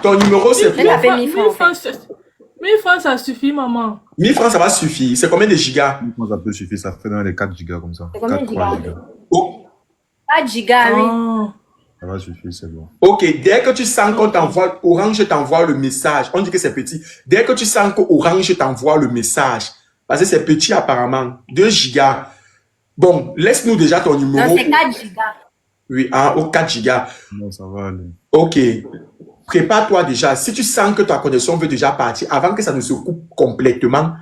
Ton numéro, c'est Elle a quoi? fait 1000 francs. 1000 francs, ça suffit, maman. 1000 francs, ça va suffire. C'est combien de gigas? Ça peut suffire, ça fait dans les 4 gigas comme ça. C'est combien de 3 gigas? gigas. Oh, 4 gigas, oui. Oh. Ça va suffire, c'est bon. ok, dès que tu sens qu'on t'envoie, Orange t'envoie le message. On dit que c'est petit. Dès que tu sens que Orange t'envoie le message, parce que c'est petit apparemment, 2 gigas. Bon, laisse-nous déjà ton numéro. Non, c'est 4 gigas. Oui, au 4 gigas. Non, ça va aller. Ok. Prépare-toi déjà. Si tu sens que ta connexion veut déjà partir, avant que ça ne se coupe complètement,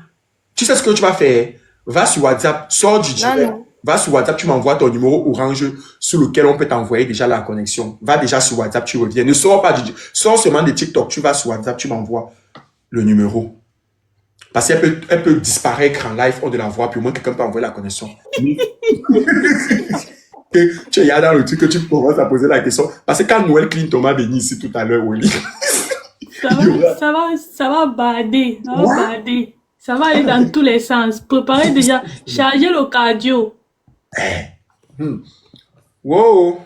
tu sais ce que tu vas faire? Va sur WhatsApp, sors du direct. Non. Va sur WhatsApp, tu m'envoies ton numéro Orange sur lequel on peut t'envoyer déjà la connexion. Va déjà sur WhatsApp, tu reviens. Ne sors pas sors seulement de TikTok. Tu vas sur WhatsApp, tu m'envoies le numéro. Parce qu'elle peut disparaître en live, on de la voix, puis au moins quelqu'un peut envoyer la connexion. Tu es là dans le truc que tu commences à poser la question. Parce que quand Noël Clinton m'a venu ici tout à l'heure, Oli. Ça va bader. Ça va bader. Ça va aller dans tous les sens. Préparez déjà. Chargez le cardio. Wow.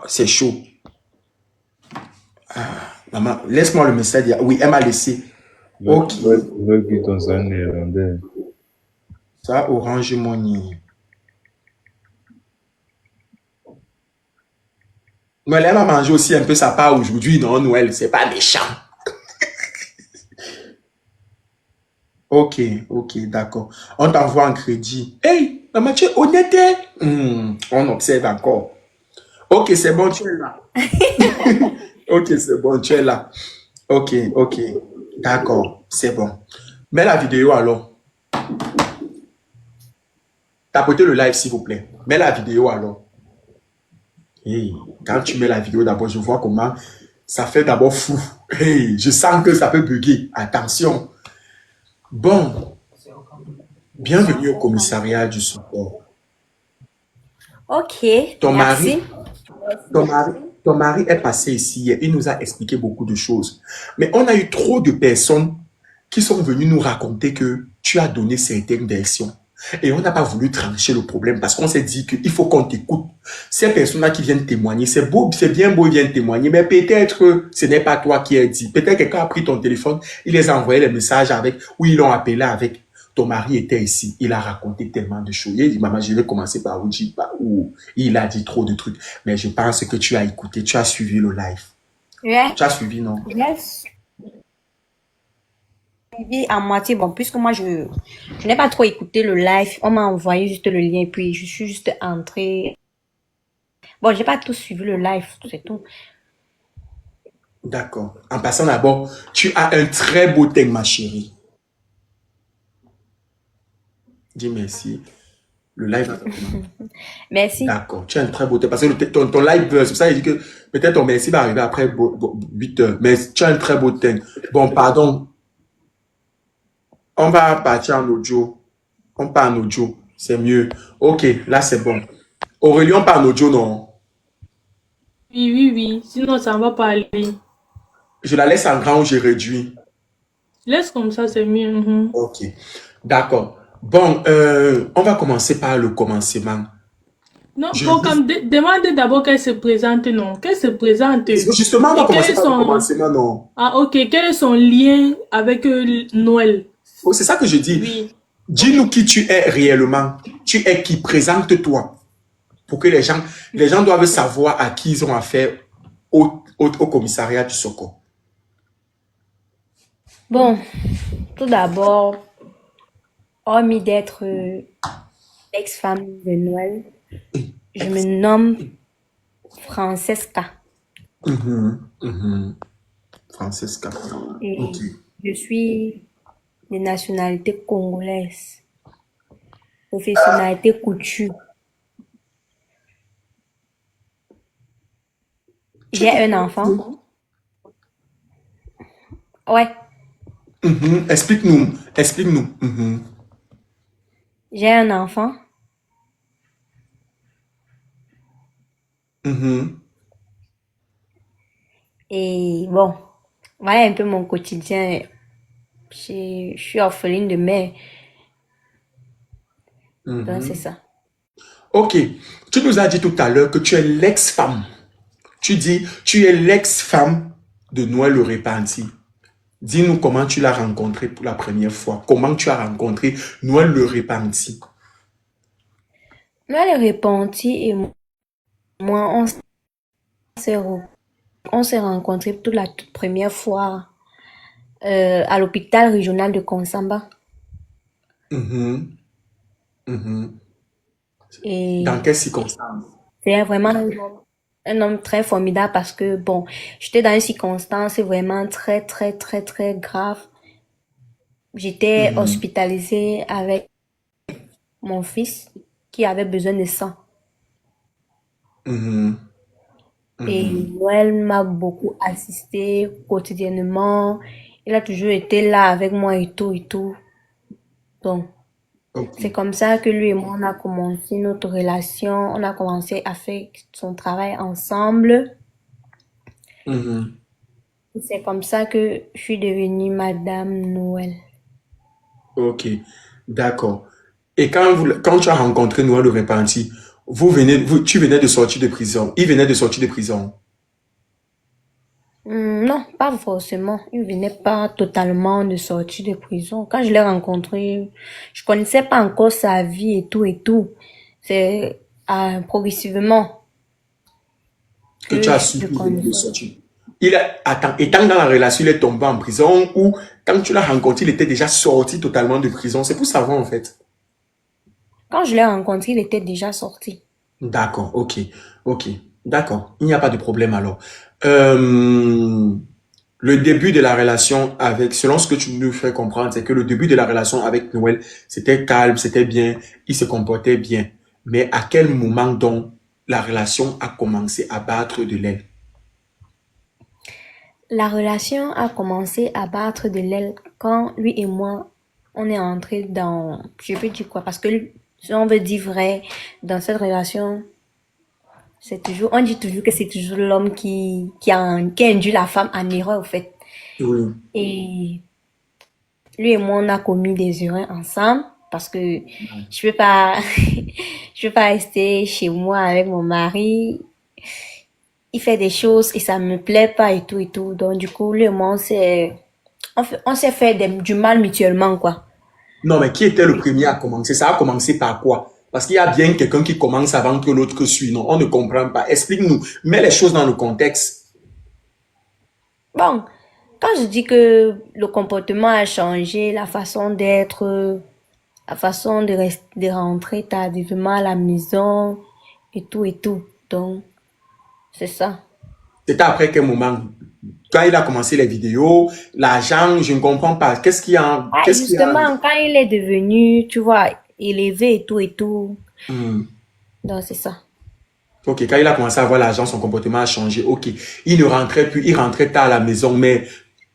C'est chaud. Maman, laisse-moi le message. Oui, elle m'a laissé. Ok. Le Clinton, c'est un néerlandais. Ça, Orange Money. Noël, elle va manger aussi un peu sa part aujourd'hui. Non, Noël, c'est pas méchant. Ok, d'accord. On t'envoie en crédit. Hey, maman, tu es honnête? On observe encore. Ok, c'est bon, tu es là. Ok, c'est bon, tu es là. Ok, d'accord, c'est bon. Mets la vidéo alors. Tapotez le live, s'il vous plaît. Mets la vidéo alors. Hey, quand tu mets la vidéo d'abord, je vois comment ça fait d'abord fou. Hey, je sens que ça peut bugger. Attention. Bon. Bienvenue au commissariat du secours. Ok. Ton merci. Ton mari est passé ici hier. Il nous a expliqué beaucoup de choses. Mais on a eu trop de personnes qui sont venues nous raconter que tu as donné certaines versions. Et on n'a pas voulu trancher le problème parce qu'on s'est dit qu'il faut qu'on t'écoute. Ces personnes-là qui viennent témoigner, c'est beau, c'est bien beau, ils viennent témoigner, mais peut-être ce n'est pas toi qui as dit. Peut-être quelqu'un a pris ton téléphone, il les a envoyé les messages avec, ou ils l'ont appelé avec. Ton mari était ici, il a raconté tellement de choses. Il dit, maman, je vais commencer par où il a dit trop de trucs. Mais je pense que tu as écouté, tu as suivi le live. Ouais. Tu as suivi, non? Yes. À moitié, bon, puisque moi, je n'ai pas trop écouté le live. On m'a envoyé juste le lien, puis je suis juste entrée. Bon, j'ai pas tout suivi le live, c'est tout. D'accord. En passant d'abord, tu as un très beau thème, ma chérie. Dis merci. Le live. Merci. D'accord. Tu as un très beau thème. Parce que ton live, c'est pour ça que je dis que peut-être ton merci va arriver après 8 heures. Mais tu as un très beau thème. Bon, pardon. On va partir en audio. On part en audio. C'est mieux. Ok, là c'est bon. Aurélie, on part en audio, non? Oui. Sinon, ça ne va pas aller. Je la laisse en grand ou je réduis? Laisse comme ça, c'est mieux. Ok. D'accord. Bon, on va commencer par le commencement. Non, demande d'abord qu'elle se présente, non? Qu'elle se présente. Justement, on va commencer par le commencement, non? Ah, ok. Quel est son lien avec Noël? Oh, c'est ça que je dis. Oui. Dis-nous qui tu es réellement. Tu es qui? Présente-toi. Pour que les gens doivent savoir à qui ils ont affaire au commissariat du Soko. Bon, tout d'abord, hormis d'être ex-femme de Noël, je me nomme Francesca. Francesca. Et Okay. je suis de nationalité congolaise. Professionnalité couture. J'ai un enfant. Ouais. Explique-nous. J'ai un enfant. Et bon, voilà un peu mon quotidien. Je suis orpheline de mère. Donc c'est ça. Ok. Tu nous as dit tout à l'heure que tu es l'ex-femme Tu dis, tu es l'ex-femme de Noël le Repenti. Dis-nous comment tu l'as rencontré pour la première fois. Comment tu as rencontré Noël le Repenti. Là, les repentis et moi, s'est re- on s'est rencontrés pour la toute première fois à l'hôpital régional de Konsamba. Mhm, mhm. Dans Et quelles circonstances? c'est vraiment un homme très formidable parce que, bon, j'étais dans une circonstance vraiment très, très, très, très grave. J'étais Mhm, hospitalisée avec mon fils qui avait besoin de sang. mhm, Et mhm. Noël m'a beaucoup assisté quotidiennement. Il a toujours été là avec moi et tout et tout. Donc, Ok. c'est comme ça que lui et moi, on a commencé notre relation. On a commencé à faire son travail ensemble. Mhm. C'est comme ça que je suis devenue Madame Noël. Ok. D'accord. Et quand tu as rencontré Noël le Repenti, tu venais de sortir de prison. Il venait de sortir de prison. Non, pas forcément. Il venait pas totalement de sortir de prison. Quand je l'ai rencontré, je connaissais pas encore sa vie et tout et tout. C'est progressivement Que tu que as su je qu'il venait de connaissais. sortir. Attends, étant dans la relation, il est tombé en prison ou quand tu l'as rencontré, il était déjà sorti totalement de prison. C'est pour savoir en fait. Quand je l'ai rencontré, il était déjà sorti. D'accord, ok, ok, d'accord. Il n'y a pas de problème alors. Euh, le début de la relation avec, selon ce que tu nous fais comprendre, c'est que le début de la relation avec Noël, c'était calme, c'était bien, il se comportait bien. Mais à quel moment donc la relation a commencé à battre de l'aile? La relation a commencé à battre de l'aile quand lui et moi, on est entré dans, je peux dire quoi, parce que si on veut dire vrai, dans cette relation, c'est toujours, on dit toujours que c'est toujours l'homme qui induit la femme en erreur, en fait. Oui. Et lui et moi, on a commis des erreurs ensemble parce que je peux pas, je peux pas rester chez moi avec mon mari. Il fait des choses et ça me plaît pas et tout et tout. Donc, du coup, lui et moi, on s'est fait du mal mutuellement, quoi. Non, mais qui était le premier à commencer? Ça a commencé par quoi? Parce qu'il y a bien quelqu'un qui commence avant que l'autre suit. Non, on ne comprend pas. Explique-nous. Mets les choses dans le contexte. Bon, quand je dis que le comportement a changé, la façon d'être, la façon de rentrer tardivement à la maison et tout et tout. Donc, c'est ça. C'était après quel moment? Quand il a commencé les vidéos, l'argent, je ne comprends pas. Ah, Qu'est-ce qui a... justement, quand il est devenu, tu vois, élevé et tout et tout. Hmm. Donc, c'est ça. Ok, quand il a commencé à avoir l'argent, son comportement a changé. Ok, il ne rentrait plus, il rentrait tard à la maison, mais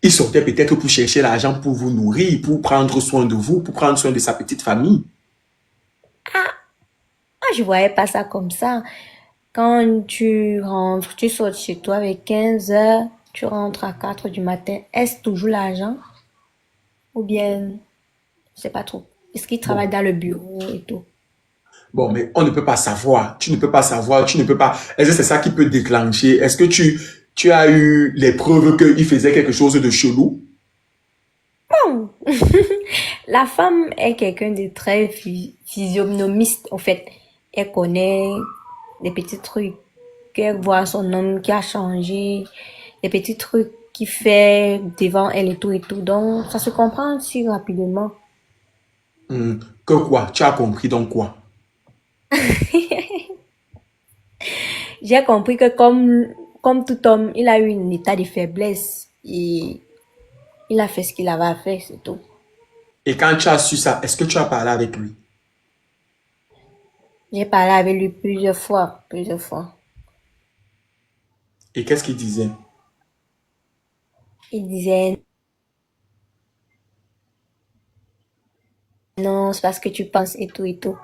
il sortait peut-être pour chercher l'argent pour vous nourrir, pour prendre soin de vous, pour prendre soin de sa petite famille. Moi, je voyais pas ça comme ça. Quand tu rentres, tu sors de chez toi avec 15 heures, tu rentres à 4 du matin. Est-ce toujours l'argent? Ou bien, je sais pas trop. Est-ce qu'il travaille Bon, dans le bureau et tout? bon, mais on ne peut pas savoir. Tu ne peux pas savoir, tu ne peux pas. Est-ce que c'est ça qui peut déclencher? Est-ce que tu as eu les preuves qu'il faisait quelque chose de chelou? Bon, la femme est quelqu'un de très physionomiste, en fait. Elle connaît des petits trucs. Elle voit son homme qui a changé, des petits trucs qu'il fait devant elle et tout et tout. Donc, ça se comprend si rapidement. Hmm, que quoi? Tu as compris donc quoi? J'ai compris que comme tout homme, il a eu un état de faiblesse et il a fait ce qu'il avait à faire, c'est tout. Et quand tu as su ça, est-ce que tu as parlé avec lui? J'ai parlé avec lui plusieurs fois, plusieurs fois. Et qu'est-ce qu'il disait? Il disait non, c'est parce que tu penses et tout et tout.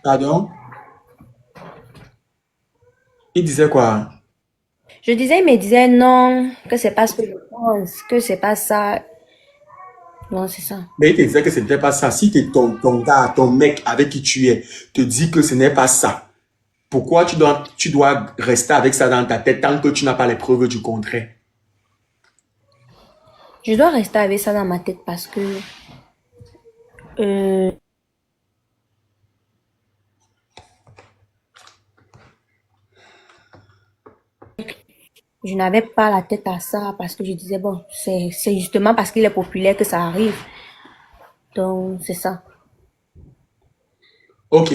Pardon? Il disait quoi? Je disais, il me disait non, que c'est pas ce que je pense, que c'est pas ça. Non, c'est ça. Mais il te disait que ce n'était pas ça. Si ton gars, ton mec avec qui tu es, te dit que ce n'est pas ça, Pourquoi tu dois rester avec ça dans ta tête tant que tu n'as pas les preuves du contraire? Je dois rester avec ça dans ma tête parce que euh, je n'avais pas la tête à ça parce que je disais, bon, c'est justement parce qu'il est populaire que ça arrive. Donc, c'est ça. Ok,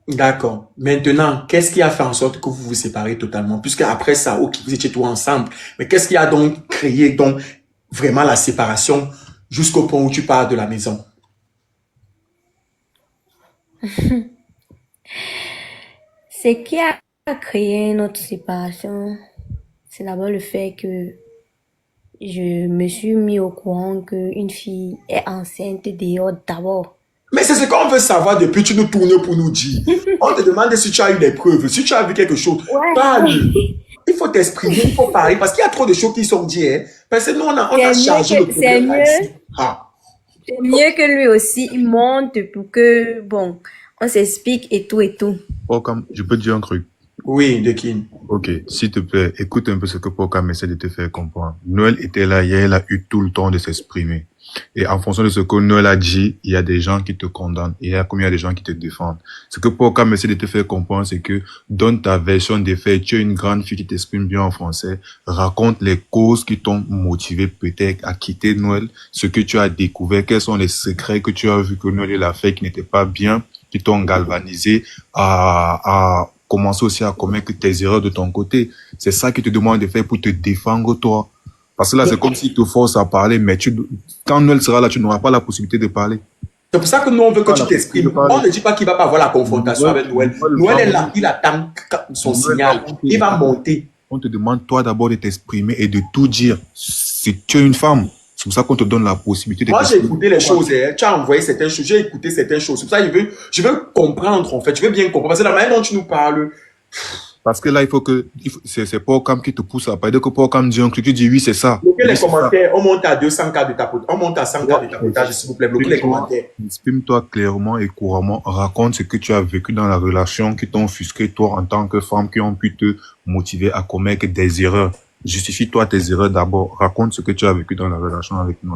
d'accord. Maintenant, qu'est-ce qui a fait en sorte que vous vous séparez totalement? Puisque après ça, ok, vous étiez tous ensemble. Mais qu'est-ce qui a donc créé donc vraiment la séparation jusqu'au point où tu pars de la maison? Ce qui a créé notre séparation, c'est d'abord le fait que je me suis mis au courant qu'une fille est enceinte dehors d'abord. Mais c'est ce qu'on veut savoir depuis que tu nous tournes pour nous dire. On te demande si tu as eu des preuves, si tu as vu quelque chose. Parle. Ouais. Il faut t'exprimer, il faut parler parce qu'il y a trop de choses qui sont dites. Hein. Parce que nous, on a chargé le C'est problème là ici. mieux, Ah. c'est mieux que lui aussi, il monte pour que, bon, on s'explique et tout et tout. Pocam, je peux te dire un truc. Oui, Dekin. Ok, s'il te plaît, écoute un peu ce que Pocam essaie de te faire comprendre. Noël était là hier, il a eu tout le temps de s'exprimer. Et en fonction de ce que Noël a dit, il y a des gens qui te condamnent. Et il y a combien de gens qui te défendent. Ce que Pocam essaie de te faire comprendre, c'est que donne ta version des faits. Tu es une grande fille qui t'exprime bien en français. Raconte les causes qui t'ont motivé peut-être à quitter Noël. Ce que tu as découvert. Quels sont les secrets que tu as vu que Noël a fait qui n'étaient pas bien, qui t'ont galvanisé à commencer aussi à commettre tes erreurs de ton côté. C'est ça qu'il te demande de faire pour te défendre toi. Parce que là, c'est comme s'il te force à parler, mais quand Noël sera là, tu n'auras pas la possibilité de parler. C'est pour ça que nous, on veut que tu Voilà, t'exprimes. de parler. On ne dit pas qu'il ne va pas avoir la confrontation avec Noël. Noël est là, il attend son signal. Il va monter. On te demande, toi, d'abord de t'exprimer et de tout dire. Si tu es une femme, c'est pour ça qu'on te donne la possibilité de Moi, j'ai t'exprimer. écouté les choses. Hein. Tu as envoyé certaines choses. J'ai écouté certaines choses. C'est pour ça que je veux comprendre, en fait. Je veux bien comprendre. Parce que la manière dont tu nous parles, Parce que là, c'est Pocam qui te pousse à parler. Dès que Pocam dit un truc, tu dis oui, c'est ça. bloquez Oui, les c'est ça. commentaires. On monte à 200 cas de tapotage. On monte à 100 cas de tapotage, s'il vous plaît. Bloquez les commentaires. Exprime-toi clairement et couramment. Raconte ce que tu as vécu dans la relation qui t'ont offusqué, toi, en tant que femme, qui ont pu te motiver à commettre des erreurs. Justifie-toi tes erreurs d'abord. Raconte ce que tu as vécu dans la relation avec nous.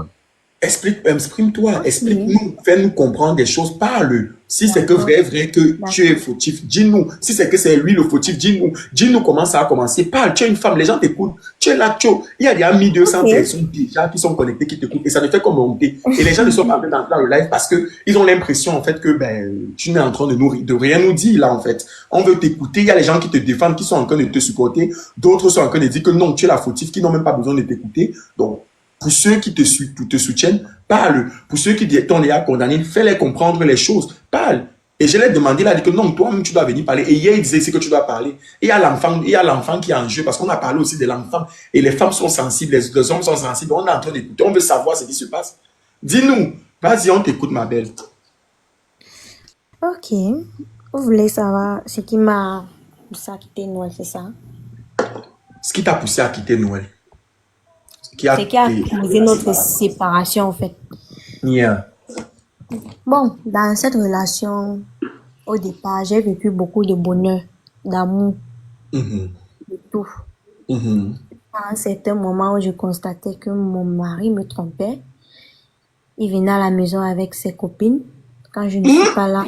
Exprime-toi, Ok. explique-nous, fais-nous comprendre des choses, parle. Si c'est que vrai que tu es fautif, dis-nous. Si c'est que c'est lui le fautif, dis-nous. Dis-nous comment ça a commencé. Parle, tu es une femme, les gens t'écoutent. Tu es là, il y a déjà 1200 Ok. personnes déjà qui sont connectées, qui t'écoutent. Et ça ne fait que monter. Et les gens ne sont pas dans le live parce que ils ont l'impression, en fait, que tu n'es en train de rien nous dire, là, en fait. On veut t'écouter. Il y a les gens qui te défendent, qui sont en train de te supporter. D'autres sont en train de dire que non, tu es la fautive, qui n'ont même pas besoin de t'écouter. Donc, pour ceux qui te soutiennent, parle. Pour ceux qui t'ont déjà condamné, fais-les comprendre les choses. Parle. Et je l'ai demandé, il a dit que non, toi-même, tu dois venir parler. Et hier, il disait c'est que tu dois parler. Et il y a l'enfant qui est en jeu, parce qu'on a parlé aussi de l'enfant. Et les femmes sont sensibles, les hommes sont sensibles. On est en train d'écouter, on veut savoir ce qui se passe. Dis-nous. Vas-y, on t'écoute, ma belle. Ok. Vous voulez savoir ce qui m'a poussé à quitter Noël, c'est ça? Ce qui t'a poussé à quitter Noël. Ce qui a Ce qui a fait causé notre séparation, en fait. Yeah. Bon, dans cette relation, au départ, j'ai vécu beaucoup de bonheur, d'amour, Mhm. de tout. Mhm. À un certain moment où je constatais que mon mari me trompait, il venait à la maison avec ses copines quand je ne suis pas là.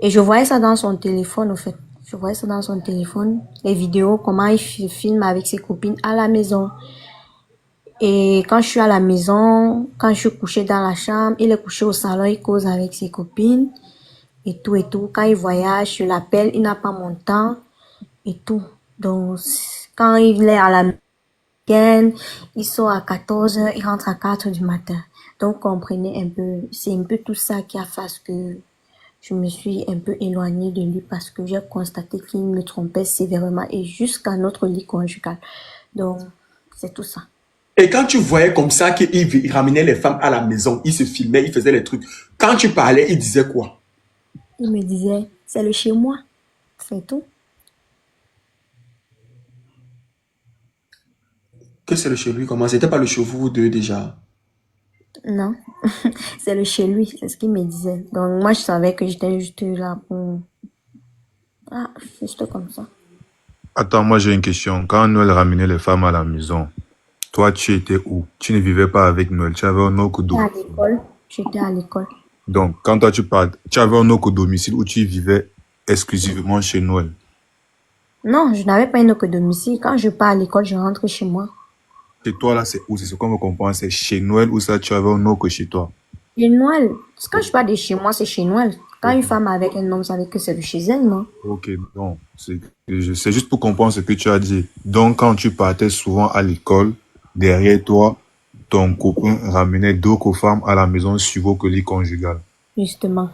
Et je voyais ça dans son téléphone, au fait. Je voyais ça dans son téléphone, les vidéos, comment il filme avec ses copines à la maison. Et quand je suis à la maison, quand je suis couchée dans la chambre, il est couché au salon, il cause avec ses copines et tout et tout. Quand il voyage, je l'appelle, il n'a pas mon temps et tout. Donc, quand il est à la week-end, il sort à 14h, il rentre à 4h du matin. Donc, comprenez un peu, c'est un peu tout ça qui a fait que je me suis un peu éloignée de lui parce que j'ai constaté qu'il me trompait sévèrement et jusqu'à notre lit conjugal. Donc, c'est tout ça. Et quand tu voyais comme ça qu'il ramenait les femmes à la maison, il se filmait, il faisait les trucs. Quand tu parlais, il disait quoi? Il me disait, c'est le chez moi, c'est tout. Que c'est le chez lui? Comment? C'était pas le chez vous deux déjà? Non, c'est le chez lui, c'est ce qu'il me disait. Donc moi, je savais que j'étais juste là pour Ah, juste comme ça. Attends, moi j'ai une question. Quand Noël ramenait les femmes à la maison, toi tu étais où? Tu ne vivais pas avec Noël, tu avais un autre À domicile. l'école. J'étais à l'école. Donc, quand toi tu parles, tu avais un autre domicile où tu vivais exclusivement chez Noël. Non, je n'avais pas un autre domicile. Quand je pars à l'école, je rentre chez moi. Chez toi là, c'est où? C'est ce qu'on me comprend, c'est chez Noël ou ça tu avais un autre chez toi? Chez Noël. Quand je pars de chez moi, c'est chez Noël. Quand Ok, une femme est avec un homme, ça veut dire que c'est de chez elle, non? ok, donc c'est juste pour comprendre ce que tu as dit. Donc, quand tu partais souvent à l'école, derrière toi, ton copain ramenait d'autres femmes à la maison sur vos lit conjugal. Justement.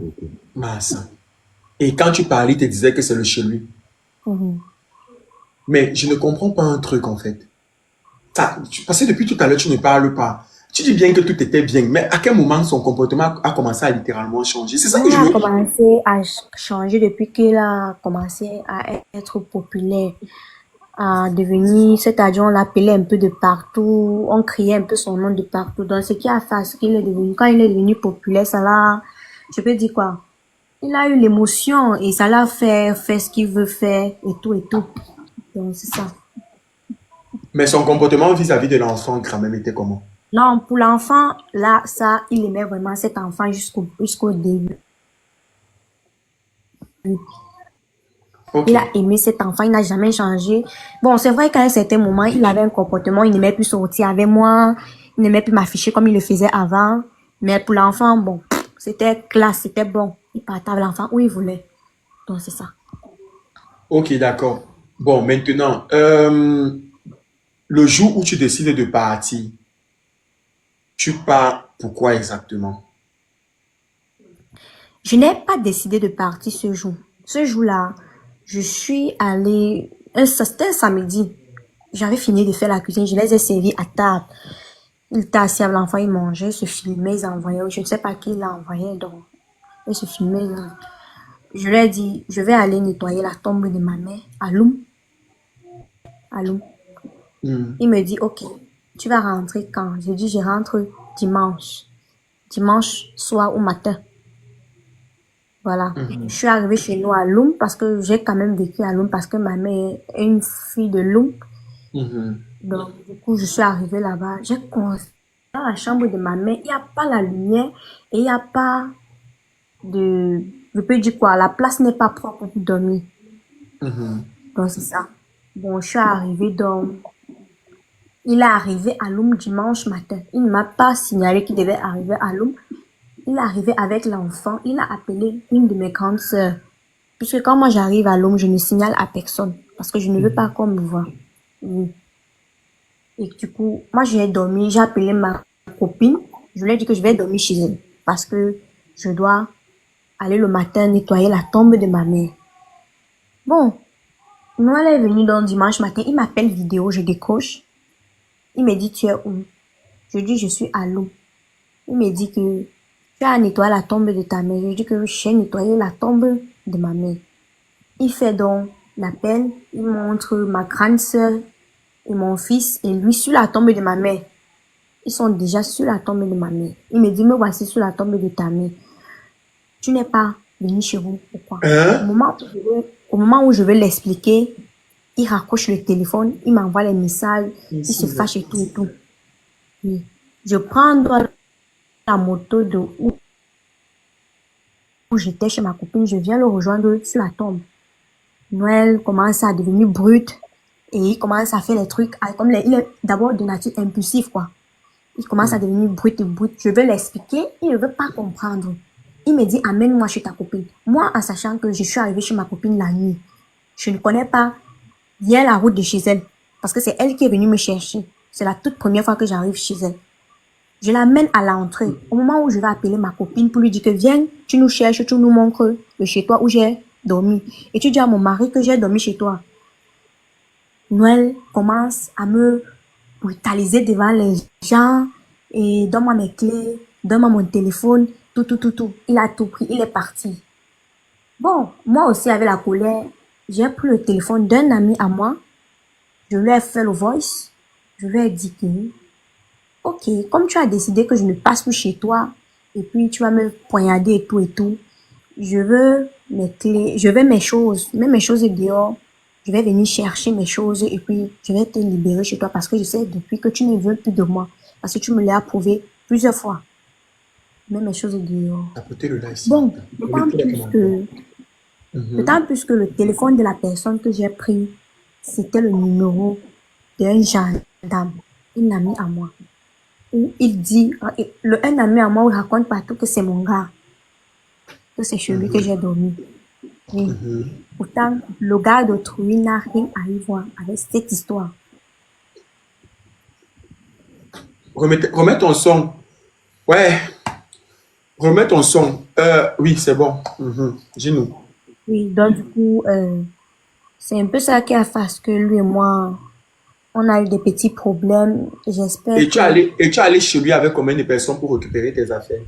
Ok. Massa. Et quand tu parlais, il te disait que c'est le chez lui. Mhm. Mais je ne comprends pas un truc en fait. Parce que depuis tout à l'heure, tu ne parles pas. Tu dis bien que tout était bien, mais à quel moment son comportement a commencé à littéralement changer? C'est ça que Elle je a me... commencé à changer depuis qu'elle a commencé à être populaire, à devenir, c'est-à-dire on l'appelait un peu de partout, on criait un peu son nom de partout. Donc, ce qui a fait à ce qu'il est devenu, quand il est devenu populaire, ça l'a, je peux dire quoi? Il a eu l'émotion et ça l'a fait faire ce qu'il veut faire et tout et tout. Donc, c'est ça. Mais son comportement vis-à-vis de l'enfant quand même était comment? Non, pour l'enfant, là, ça, il aimait vraiment cet enfant jusqu'au début. Ok. Il a aimé cet enfant, il n'a jamais changé. Bon, c'est vrai qu'à un certain moment, il avait un comportement, il n'aimait plus sortir avec moi, il n'aimait plus m'afficher comme il le faisait avant. Mais pour l'enfant, bon, c'était classe, c'était bon. Il partait avec l'enfant où il voulait. Donc, c'est ça. Ok, d'accord. Bon, maintenant, le jour où tu décides de partir, tu pars pourquoi exactement? Je n'ai pas décidé de partir ce jour. Ce jour-là, je suis allée, c'était un samedi. J'avais fini de faire la cuisine, je les ai servis à table. Il était assis avec l'enfant, il mangeait, il se filmait, il envoyait, je ne sais pas qui il a envoyé, donc, il se filmait. Je lui ai dit, je vais aller nettoyer la tombe de ma mère à Loum, à Loum. Hmm, Il me dit, ok, tu vas rentrer quand? Je dis, je rentre dimanche. Dimanche soir ou matin. Voilà. mhm, Je suis arrivée chez nous à Loum parce que j'ai quand même vécu à Loum parce que ma mère est une fille de Loum. mhm, Donc, du coup, je suis arrivée là-bas. J'ai commencé dans la chambre de ma mère. Il n'y a pas la lumière et il n'y a pas de... Je peux dire quoi? La place n'est pas propre pour dormir. mhm, Donc, c'est ça. Bon, je suis arrivée donc... Il est arrivé à Loum dimanche matin. Il ne m'a pas signalé qu'il devait arriver à Loum. Il est arrivé avec l'enfant. Il a appelé une de mes grandes sœurs. Puisque quand moi j'arrive à Loum, je ne signale à personne. Parce que je ne veux pas mhm. qu'on me voit. Oui. Et du coup, moi j'ai dormi. J'ai appelé ma copine. Je lui ai dit que je vais dormir chez elle. Parce que je dois aller le matin nettoyer la tombe de ma mère. Bon, Noël est venu donc dimanche matin. Il m'appelle vidéo. Je décroche. Il me dit, tu es où? Je dis, je suis à Loum. Il me dit que tu as nettoyé la tombe de ta mère. Je dis que j'ai nettoyé la tombe de ma mère. Il fait donc l'appel. Il montre ma grande sœur et mon fils et lui sur la tombe de ma mère. Ils sont déjà sur la tombe de ma mère. Il me dit, me voici sur la tombe de ta mère. Tu n'es pas venu chez vous. Pourquoi? Hein? Au moment où je veux l'expliquer, il raccroche le téléphone, il m'envoie les messages, il se Ici, là. fâche et tout et tout. Oui. Je prends donc la moto de où j'étais chez ma copine, je viens le rejoindre sur la tombe. Noël commence à devenir brut et il commence à faire les trucs comme il est d'abord de nature impulsive quoi. Il commence à Hmm. devenir brut et brut. Je veux l'expliquer, il ne veut pas comprendre. Il me dit amène-moi chez ta copine. Moi en sachant que je suis arrivée chez ma copine la nuit, je ne connais pas bien la route de chez elle parce que c'est elle qui est venue me chercher. C'est la toute première fois que j'arrive chez elle. Je l'amène à l'entrée. Au moment où je vais appeler ma copine pour lui dire que viens, tu nous cherches, tu nous montres le chez toi où j'ai dormi. Et tu dis à mon mari que j'ai dormi chez toi. Noël commence à me brutaliser devant les gens et donne-moi mes clés, donne-moi mon téléphone, tout, tout, tout, tout. Il a tout pris, il est parti. Bon, moi aussi avec la colère, j'ai pris le téléphone d'un ami à moi. Je lui ai fait le voice. Je lui ai dit que ok, comme tu as décidé que je ne passe plus chez toi, et puis tu vas me poignarder et tout, je veux mes clés, je vais mes choses, mets mes choses dehors. Je vais venir chercher mes choses et puis je vais te libérer chez toi parce que je sais depuis que tu ne veux plus de moi. Parce que tu me l'as prouvé plusieurs fois. Mets mes choses dehors. Tapotez le live, s'il vous Bon, plaît. Mettez les commentaires. Mhm. d'autant plus que le téléphone de la personne que j'ai pris, c'était le numéro d'un gendarme, un ami à moi. Où il dit, un ami à moi, il raconte partout que c'est mon gars, que c'est chez lui que j'ai dormi. Oui. Mhm. Pourtant, le gars d'autrui n'a rien à y voir avec cette histoire. Remets ton son. Ouais, remets ton son. Oui, c'est bon. Mhm. Dis-nous. Oui, donc du coup, c'est un peu ça qui a fait que lui et moi, on a eu des petits problèmes. J'espère que... Et tu es allé chez lui avec combien de personnes pour récupérer tes affaires?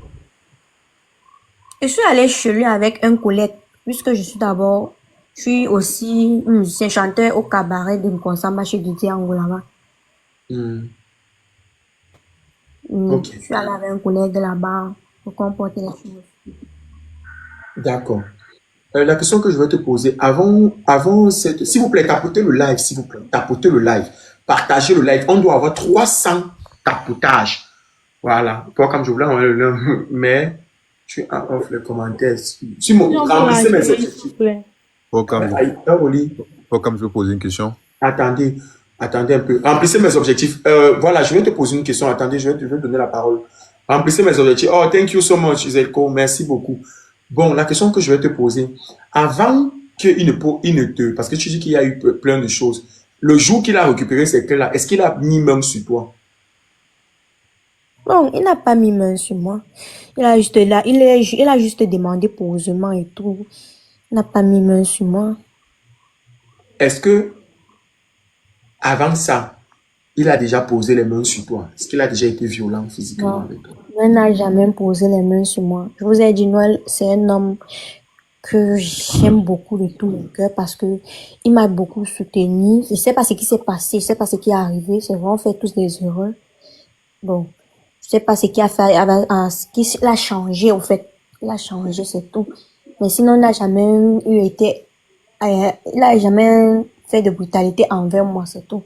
Je suis allée chez lui avec un collègue, puisque je suis aussi musicien chanteur au cabaret de Nkonsamba chez Didier Angolama. Hmm. Ok, Je suis allée avec un collègue là-bas pour comporter les choses. d'accord. La question que je vais te poser, s'il vous plaît, tapotez le live, s'il vous plaît, tapotez le live, partagez le live. On doit avoir 300 tapotages. Voilà. Toi, comme je voulais envoyer le lien, mais tu as off les commentaires. Remplissez mes objectifs. Pokam, je veux poser une question. Attendez un peu. Remplissez mes objectifs. Voilà, je vais te poser une question. Attendez, je vais te donner la parole. Remplissez mes objectifs. Oh, thank you so much, Iselko. Merci beaucoup. Bon, la question que je vais te poser, avant qu'il ne te... Parce que tu dis qu'il y a eu plein de choses. Le jour qu'il a récupéré ces clés-là, est-ce qu'il a mis même sur toi? Bon, il n'a pas mis main sur moi. Il a juste là, il a juste demandé posément et tout. Il n'a pas mis main sur moi. Est-ce que, avant ça, il a déjà posé les mains sur toi? Est-ce qu'il a déjà été violent physiquement Non, avec toi? Noël n'a jamais posé les mains sur moi. Je vous ai dit, Noël, c'est un homme que j'aime beaucoup de tout mon cœur parce que il m'a beaucoup soutenu. Je sais pas ce qui s'est passé, je sais pas ce qui est arrivé. C'est vrai, on fait tous des erreurs. Bon, je sais pas ce qui a fait, ce qui l'a changé, au fait. Il a changé, c'est tout. Mais sinon, il n'a jamais il a jamais fait de brutalité envers moi, c'est tout.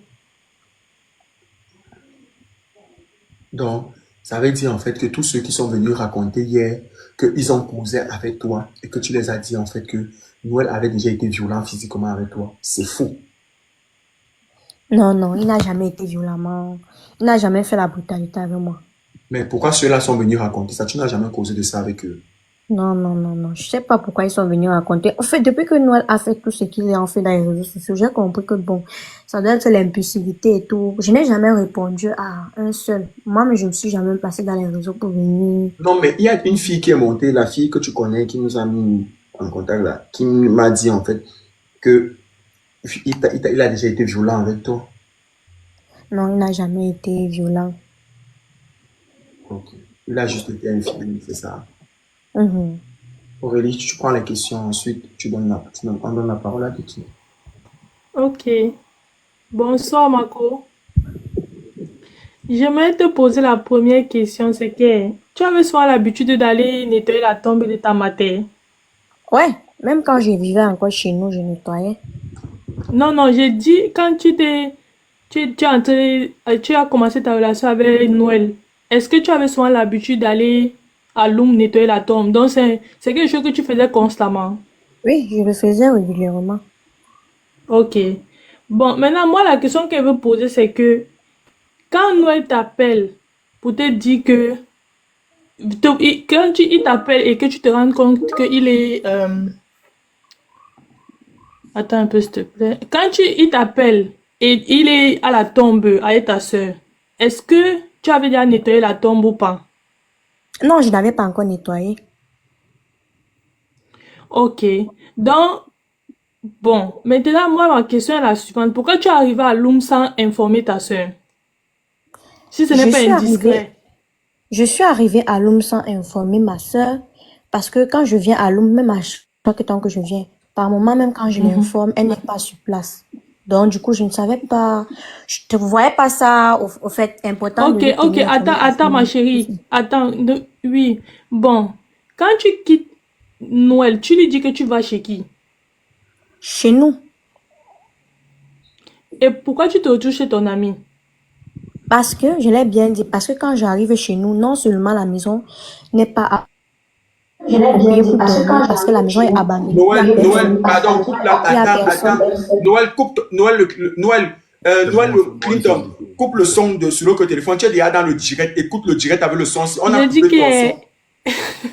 Donc, ça veut dire en fait que tous ceux qui sont venus raconter hier qu'ils ont causé avec toi et que tu les as dit en fait que Noël avait déjà été violent physiquement avec toi, c'est faux. Non, non, il n'a jamais été violemment, il n'a jamais fait la brutalité avec moi. Mais pourquoi ceux-là sont venus raconter ça? Tu n'as jamais causé de ça avec eux. Non, non, non, non. Je sais pas pourquoi ils sont venus raconter. En fait, depuis que Noël a fait tout ce qu'il a fait dans les réseaux sociaux, j'ai compris que bon, ça doit être l'impulsivité et tout. Je n'ai jamais répondu à un seul. Moi, mais je me suis jamais placée dans les réseaux pour venir. Non, mais il y a une fille qui est montée, la fille que tu connais, qui nous a mis en contact là, qui m'a dit en fait que il a déjà été violent avec toi. Non, il n'a jamais été violent. Ok. Il a juste été infidèle, c'est ça. Mhm. Aurélie, tu prends les questions, ensuite on donne la parole à Titi. Ok. Bonsoir, Marco. J'aimerais te poser la première question, c'est que tu avais souvent l'habitude d'aller nettoyer la tombe de ta mère. Ouais, même quand je vivais encore chez nous, je nettoyais. Non, non, j'ai dit quand tu as commencé ta relation avec Noël, est-ce que tu avais souvent l'habitude d'aller à Loum nettoyer la tombe? Donc, c'est quelque chose que tu faisais constamment. Oui, je le faisais régulièrement. Ok. Bon, maintenant, moi, la question qu'elle veut poser, c'est que quand Noël t'appelle pour te dire que quand il t'appelle et que tu te rends compte qu'il est attends un peu s'il te plaît. Quand il t'appelle et il est à la tombe avec ta soeur, est-ce que tu avais déjà nettoyé la tombe ou pas? Non, je n'avais pas encore nettoyé. Ok. Donc, bon, maintenant, moi, ma question est la suivante. Pourquoi tu es arrivé à Loum sans informer ta soeur? Si ce n'est pas indiscret. Je suis arrivée à Loum sans informer ma soeur parce que quand je viens à Loum, même à chaque temps que je viens, par moment, même quand je l'informe, elle n'est pas sur place. Donc, du coup, je ne savais pas, je ne voyais pas ça, au fait, important. Ok, attends, ma chérie. Attends, oui. Bon, quand tu quittes Noël, tu lui dis que tu vas chez qui? Chez nous. Et pourquoi tu te retrouves chez ton ami? Parce que, je l'ai bien dit, parce que quand j'arrive chez nous, non seulement la maison n'est pas appropriée pour dormir, parce que la maison est abandonnée. Noël, pardon, coupe là, Il y a attends, personne. Noël, coupe, Noël Clinton, coupe le son sur l'autre téléphone. Tu es déjà dans le direct, écoute le direct avec le son. On a J'ai dit coupé ton que...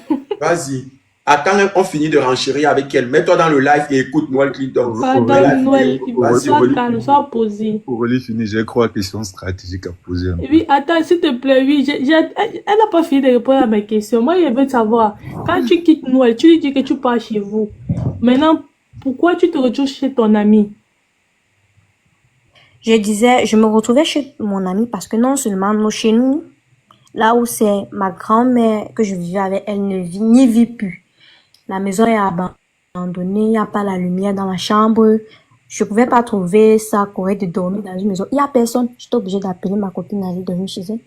son. Vas-y. Attends, on finit de renchérir avec elle. Mets-toi dans le live et écoute Noël Clinton. Pardon, Noël, Vas-y. sois calme, sois posé. Pour Aurélie finir, j'ai 3 questions stratégiques à poser. Oui, attends, s'il te plaît, oui, elle n'a pas fini de répondre à mes questions. Moi, je veux savoir, quand tu quittes Noël, tu lui dis que tu pars chez vous. Maintenant, pourquoi tu te retrouves chez ton ami? Je disais, je me retrouvais chez mon ami parce que non seulement chez nous, là où c'est ma grand-mère que je vivais avec, elle n'y vit plus. La maison est abandonnée, il n'y a pas la lumière dans la chambre. Je ne pouvais pas trouver ça correct de dormir dans une maison. Il n'y a personne. J'étais obligée d'appeler ma copine d'aller dormir chez elle.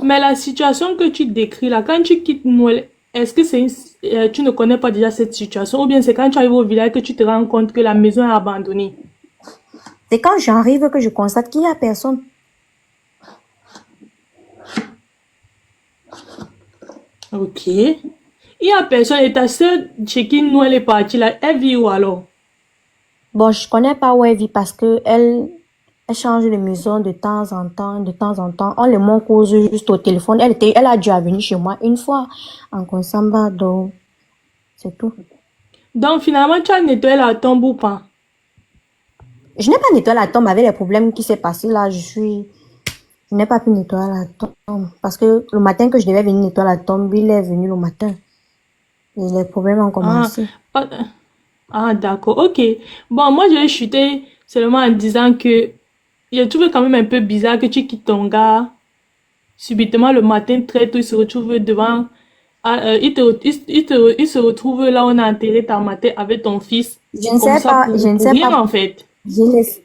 Mais la situation que tu décris là, quand tu quittes Noël, est-ce que tu ne connais pas déjà cette situation ou bien c'est quand tu arrives au village que tu te rends compte que la maison est abandonnée? C'est quand j'arrive que je constate qu'il n'y a personne. Ok. Il n'y a personne et ta soeur chez qui Noël est partie là, elle vit où alors? Bon, je connais pas où elle vit parce que elle change de maison de temps en temps, de temps en temps. On le montre cause juste au téléphone. Elle a dû venir chez moi une fois en Konsamba, donc c'est tout. Donc finalement, tu as nettoyé la tombe ou pas? Je n'ai pas nettoyé la tombe avec les problèmes qui s'est passé là. Je n'ai pas pu nettoyer la tombe parce que le matin que je devais venir nettoyer la tombe, il est venu le matin. Et les problèmes ont commencé. Ah, d'accord, ok. Bon, moi, je vais chuter seulement en disant que je trouve quand même un peu bizarre que tu quittes ton gars subitement le matin très tôt, il se retrouve devant, il se retrouve là où on a enterré ta matin avec ton fils. Je ne sais pas, je ne sais pas. En fait.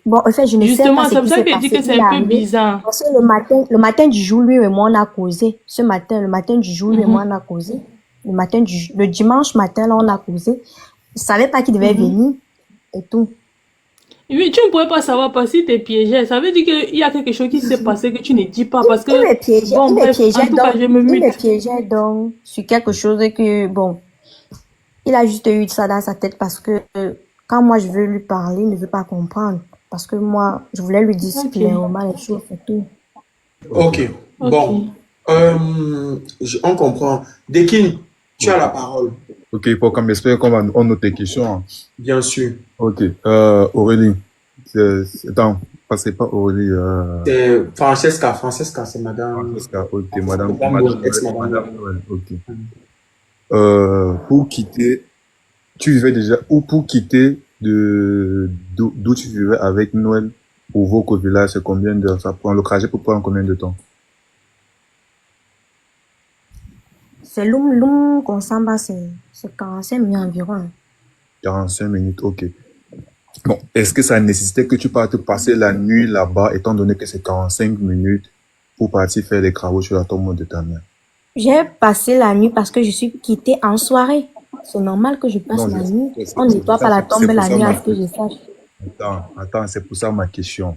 Bon, en fait, je ne sais Justement, pas c'est pour ça que je dis que c'est un peu bizarre. Parce que le matin du jour, lui et moi, on a causé. Ce matin, le matin du jour, lui et moi, on a causé. Le dimanche matin, là, on a causé. Je savais pas qu'il devait venir et tout. Oui, tu ne pourrais pas savoir parce que t'es piégé. Ça veut dire qu'il y a quelque chose qui s'est passé que tu ne dis pas parce que... Il me piégeait, bon, bref, en tout cas, je me mute. Il me piégeait donc sur quelque chose que, bon, il a juste eu ça dans sa tête parce que quand moi je veux lui parler, il ne veut pas comprendre. Parce que moi, je voulais lui dire clairement les choses et tout. Ok, bon. On comprend. Dekin, tu as la parole. Ok, pour qu'on m'espère qu'on va on note tes questions. Bien sûr. Ok, Aurélie. Attends, c'est pas Aurélie. C'est Francesca, c'est madame. Francesca, ok, madame Noël, ok. Pour quitter, tu vivais déjà, ou pour quitter d'où tu vivais avec Noël pour Voko Village, c'est combien d'heures? Ça prend le trajet pour prendre combien de temps? C'est Loum Konsamba, c'est 45 minutes environ. 45 minutes, ok. Bon, est-ce que ça nécessitait que tu partes passer la nuit là-bas, étant donné que c'est 45 minutes pour partir faire les travaux sur la tombe de ta mère? J'ai passé la nuit parce que je suis quittée en soirée. C'est normal que je passe la nuit. On nettoie pas la tombe la nuit à ce que je sache. Attends, c'est pour ça ma question.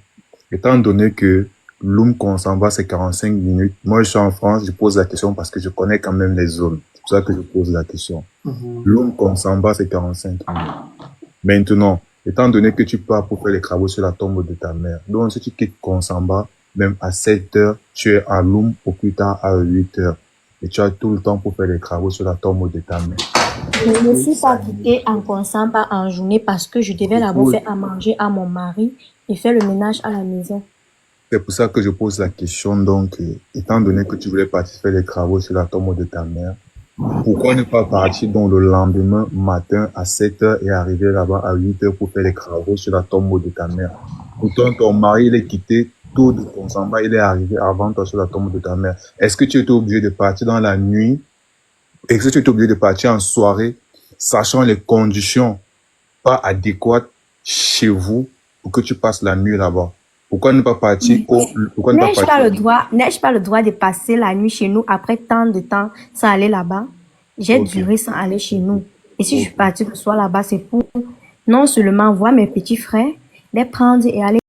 Étant donné que Loum Konsamba, c'est 45 minutes, moi je suis en France, je pose la question parce que je connais quand même les zones. C'est pour ça que je pose la question. Loum Konsamba, c'est 45 minutes. Maintenant, étant donné que tu pars pour faire les travaux sur la tombe de ta mère, donc si tu quittes Konsamba, même à 7 heures, tu es à Loum au plus tard à 8 heures. Et tu as tout le temps pour faire les travaux sur la tombe de ta mère. Je ne suis pas quittée en Konsamba en journée parce que je devais d'abord faire à manger à mon mari et faire le ménage à la maison. C'est pour ça que je pose la question. Donc, étant donné que tu voulais partir faire les travaux sur la tombe de ta mère, pourquoi ne pas partir donc le lendemain matin à 7 heures et arriver là-bas à 8 heures pour faire les travaux sur la tombe de ta mère? Pourtant, ton mari, il est quitté tôt de Konsamba, il est arrivé avant toi sur la tombe de ta mère. Est-ce que tu étais obligé de partir dans la nuit? Est-ce que tu étais obligé de partir en soirée, sachant les conditions pas adéquates chez vous pour que tu passes la nuit là-bas? Pourquoi ne pas partir N'ai-je pas le droit de passer la nuit chez nous après tant de temps sans aller là-bas? J'ai Ok. duré sans aller chez nous. Et si je suis partie le soir là-bas, c'est pour non seulement voir mes petits frères, les prendre et aller